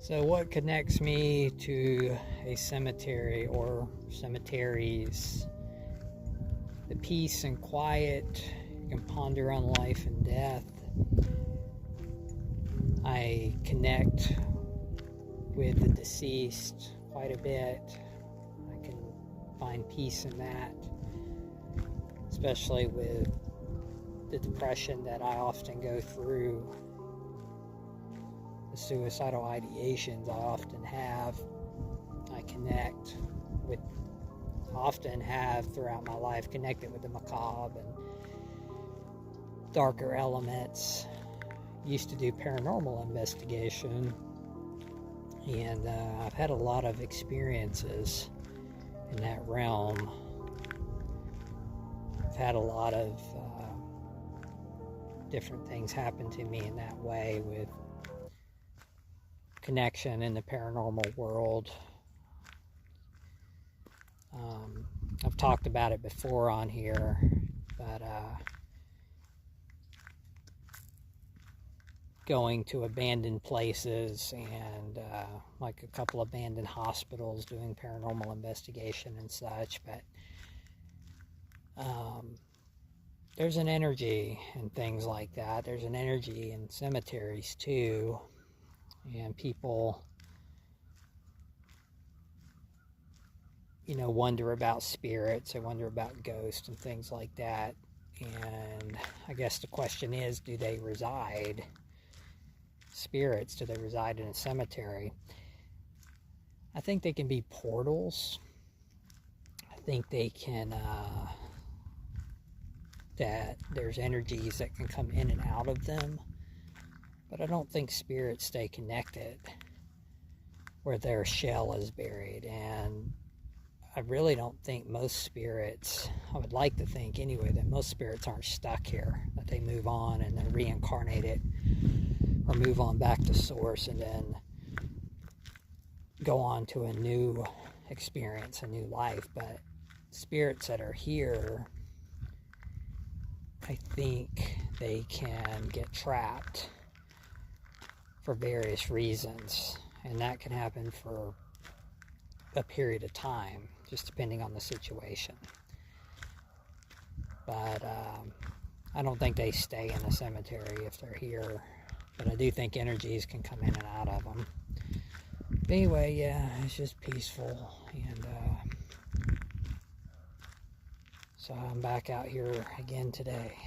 So what connects me to a cemetery or cemeteries? The peace and quiet. You can ponder on life and death. I connect with the deceased quite a bit. I can find peace in that, especially with the depression that I often go through, the suicidal ideations I often have. I often have throughout my life connected with the macabre and darker elements. Used to do paranormal investigation, and I've had a lot of experiences in that realm. I've had a lot of different things happen to me in that way, with connection in the paranormal world. I've talked about it before on here, but going to abandoned places and like a couple abandoned hospitals, doing paranormal investigation and such. But there's an energy in things like that. There's an energy in cemeteries too, and people, wonder about spirits and wonder about ghosts and things like that. And I guess the question is, do they reside? Spirits, do they reside in a cemetery? I think they can be portals. I think they can, that there's energies that can come in and out of them. But I don't think spirits stay connected where their shell is buried. And I really don't think most spirits, I would like to think anyway, that most spirits aren't stuck here, that they move on and they're reincarnated or move on back to source and then go on to a new experience, a new life. But spirits that are here, I think they can get trapped for various reasons, and that can happen for a period of time, just depending on the situation. But I don't think they stay in a cemetery if they're here, but I do think energies can come in and out of them. But anyway, yeah, it's just peaceful, and so I'm back out here again today.